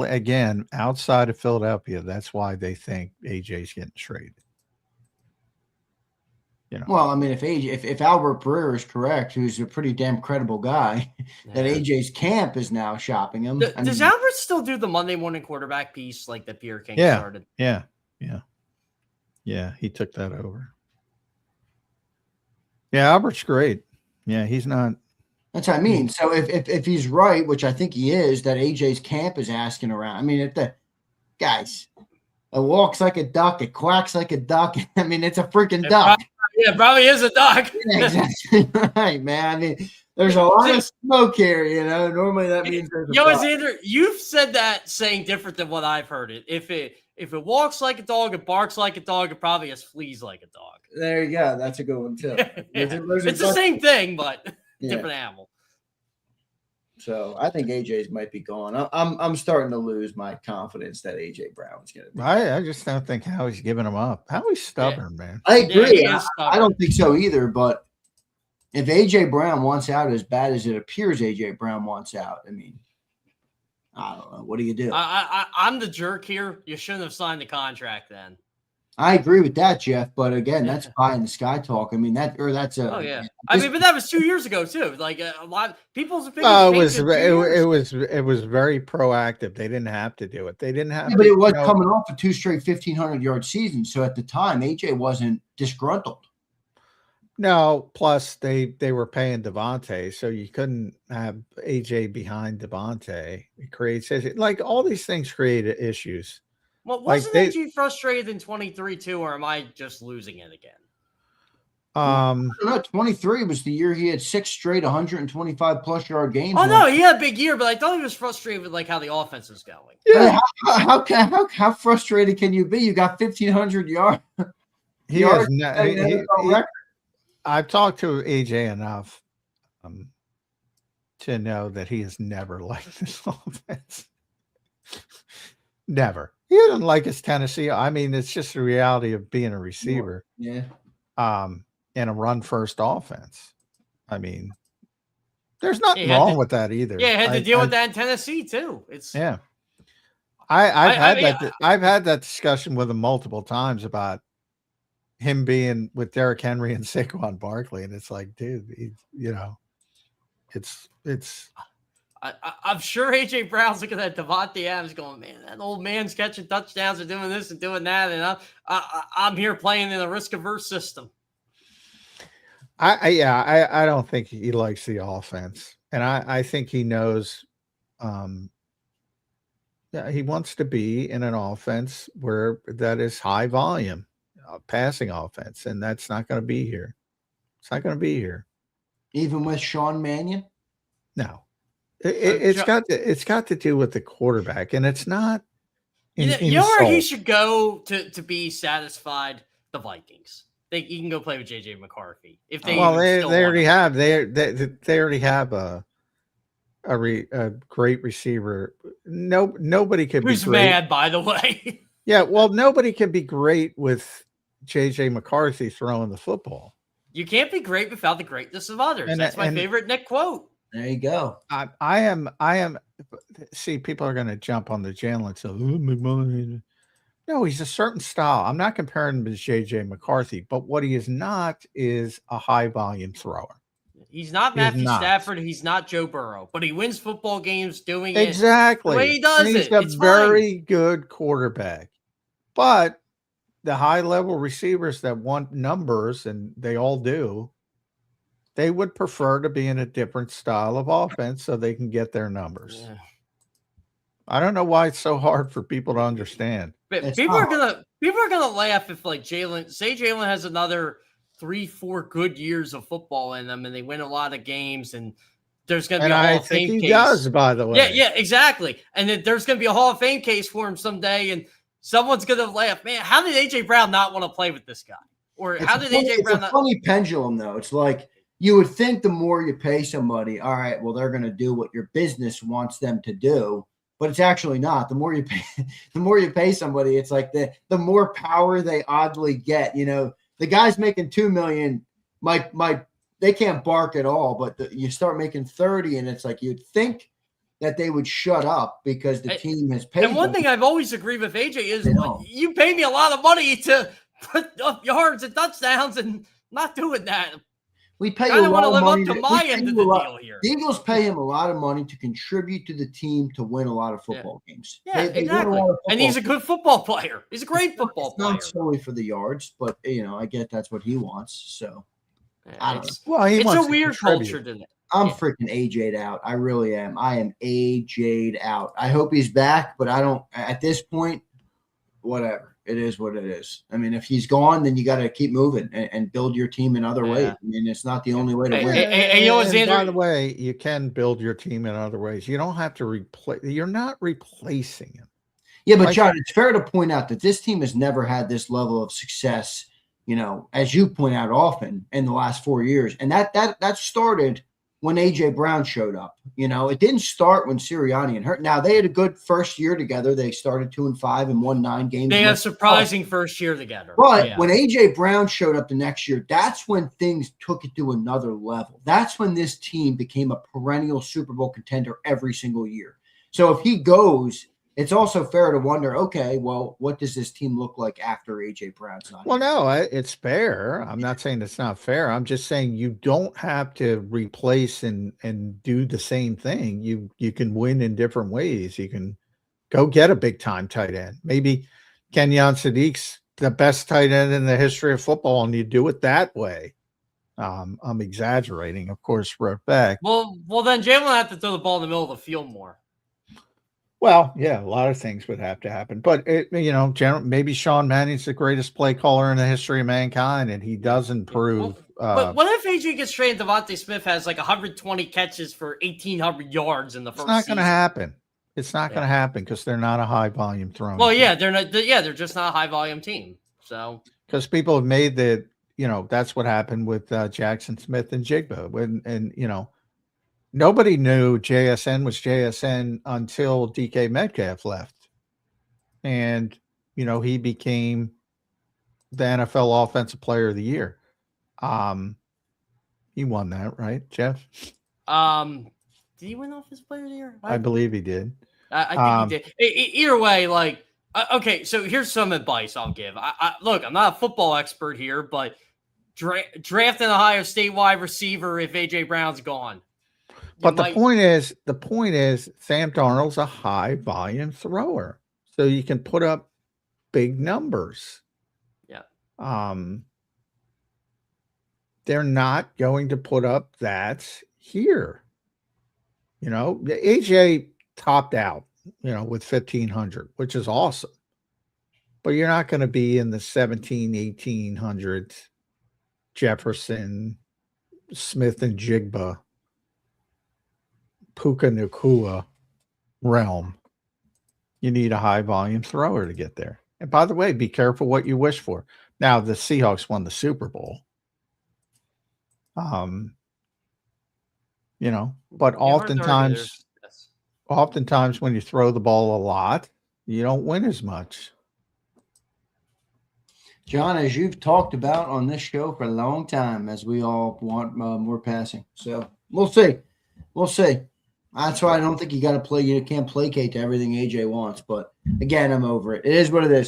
again, outside of Philadelphia, that's why they think AJ's getting traded. Well, I mean, if Albert Breer is correct, who's a pretty damn credible guy, that AJ's camp is now shopping him. Does Albert still do the Monday morning quarterback piece like that Pierre King started? Yeah. He took that over. Yeah, Albert's great. Yeah, he's not. That's what I mean. So if he's right, which I think he is, that AJ's camp is asking around. I mean, if the guys, it walks like a duck, it quacks like a duck. I mean, it's a freaking duck. It probably is a duck. Yeah, exactly right, man. I mean, there's a lot of smoke here, Normally that means there's you've said that saying different than what I've heard it. If it walks like a dog, it barks like a dog, it probably has fleas like a dog. There you go. That's a good one too. It's the same thing, but different animal. So I think AJ's might be gone. I'm starting to lose my confidence that AJ Brown's going to be. I just don't think Howie's giving him up. Howie's stubborn, man. I agree. I don't think so either. But if AJ Brown wants out as bad as it appears AJ Brown wants out, I mean, I don't know. What do you do? I'm the jerk here. You shouldn't have signed the contract then. I agree with that, Jeff. But again, that's pie in the sky talk. I mean, that's a. Oh yeah. I mean, but that was 2 years ago too. Like a lot of people's opinions. It was very proactive. They didn't have to do it. They didn't have. Yeah, but it was coming off of 2 straight 1,500-yard seasons. So at the time, AJ wasn't disgruntled. No. Plus, they were paying DeVonta, so you couldn't have AJ behind DeVonta. It creates like all these things create issues. Well, wasn't AJ frustrated in 23 too, or am I just losing it again? I don't know. 23 was the year he had 6 straight 125+ yard games. Oh no, he had a big year, but I thought he was frustrated with like how the offense was going. Yeah, how frustrated can you be? You got 1,500 yards. I've talked to AJ enough to know that he has never liked this offense. Never. He doesn't like his Tennessee. I mean, it's just the reality of being a receiver. Yeah. In a run-first offense. I mean, there's nothing wrong with that either. Yeah, had to deal with that in Tennessee too. I've had that discussion with him multiple times about him being with Derrick Henry and Saquon Barkley, and it's like, dude, it's. I'm sure AJ Brown's looking at Devontae Adams going, man, that old man's catching touchdowns and doing this and doing that. And I'm here playing in a risk-averse system. I don't think he likes the offense. And I think he knows he wants to be in an offense where that is high volume, passing offense. And that's not going to be here. It's not going to be here. Even with Sean Mannion? No. It's got to do with the quarterback, and it's not. You know where he should go to be satisfied? The Vikings. He can go play with JJ McCarthy if they. Well, they already have they already have a great receiver. Nobody can. Who's be great. Mad, by the way? Yeah, well, nobody can be great with JJ McCarthy throwing the football. You can't be great without the greatness of others. That's my favorite Nick quote. There you go. I am. See, people are going to jump on the Jalen and say, McMullen. No, he's a certain style. I'm not comparing him to JJ McCarthy, but what he is not is a high volume thrower. He's not Matthew Stafford. He's not Joe Burrow, but he wins football games doing exactly the way he does it. He's a very good quarterback, but the high level receivers that want numbers, and they all do, they would prefer to be in a different style of offense so they can get their numbers. Yeah. I don't know why it's so hard for people to understand. But people are gonna laugh if like Jalen has another 3-4 good years of football in them and they win a lot of games and there's gonna be a Hall of Fame case. He does, by the way. Yeah, exactly. And then there's gonna be a Hall of Fame case for him someday, and someone's gonna laugh, man, how did AJ Brown not want to play with this guy? Or how did AJ Brown not? It's a funny pendulum, though. It's like you would think the more you pay somebody, all right, well, they're gonna do what your business wants them to do. But it's actually not. The more you pay somebody, it's like the more power they oddly get. You know, the guys making $2 million they can't bark at all. But you start making 30, and it's like you'd think that they would shut up because the team has paid. And one thing I've always agreed with AJ is you pay me a lot of money to put up yards and touchdowns, and not doing that. We pay you a lot of money. I want to live up to my end of the deal here. The Eagles pay him a lot of money to contribute to the team to win a lot of football games. Yeah, exactly. And he's a good football player. He's a great football player. Not solely for the yards, but I get that's what he wants. So I don't know. Well, it's a weird culture, didn't it? I'm freaking AJ'd out. I really am. I am AJ'd out. I hope he's back, but I don't at this point, whatever. It is what it is. I mean, if he's gone, then you got to keep moving and build your team in other ways. I mean, it's not the only way to win. And by the way, you can build your team in other ways. You don't have to replace. You're not replacing him. Yeah, but John, it's fair to point out that this team has never had this level of success, as you point out often in the last 4 years. And that started when A.J. Brown showed up. It didn't start when Sirianni and Hurt. Now, they had a good first year together. They started 2-5 and won 9 games. They had a surprising first year together. But when A.J. Brown showed up the next year, that's when things took it to another level. That's when this team became a perennial Super Bowl contender every single year. So if he goes, it's also fair to wonder, okay, well, what does this team look like after A.J. Brown's not? Well, no, it's fair. I'm not saying it's not fair. I'm just saying you don't have to replace and do the same thing. You can win in different ways. You can go get a big-time tight end. Maybe Kenyon Sadiq's the best tight end in the history of football, and you do it that way. I'm exaggerating, of course, right back. Well, then Jalen had to throw the ball in the middle of the field more. Well, yeah, a lot of things would have to happen, but maybe Sean Manning's the greatest play caller in the history of mankind, and he does improve. But what if AJ gets traded? DeVonta Smith has like 120 catches for 1,800 yards in the first. It's not going to happen. It's not going to happen because they're not a high volume throwing. Well, yeah, they're not. Yeah, they're just not a high volume team. So because people have made that's what happened with Jackson Smith and Jigba nobody knew JSN was JSN until DK Metcalf left. And, he became the NFL Offensive Player of the Year. He won that, right, Jeff? Did he win Offensive Player of the Year? I believe he did. I think he did. Either way, okay, so here's some advice I'll give. Look, I'm not a football expert here, but draft an Ohio State wide receiver if A.J. Brown's gone. But the point is, Sam Darnold's a high volume thrower, so you can put up big numbers. Yeah. They're not going to put up that here. AJ topped out, with 1,500, which is awesome. But you're not going to be in the 1,800 Jefferson, Smith and Jigba, Puka Nacua realm. You need a high volume thrower to get there. And by the way, be careful what you wish for. Now, the Seahawks won the Super Bowl. But oftentimes when you throw the ball a lot, you don't win as much. John, as you've talked about on this show for a long time, as we all want more passing. So we'll see. That's why I don't think you can't placate to everything AJ wants. But again, I'm over it. It is what it is.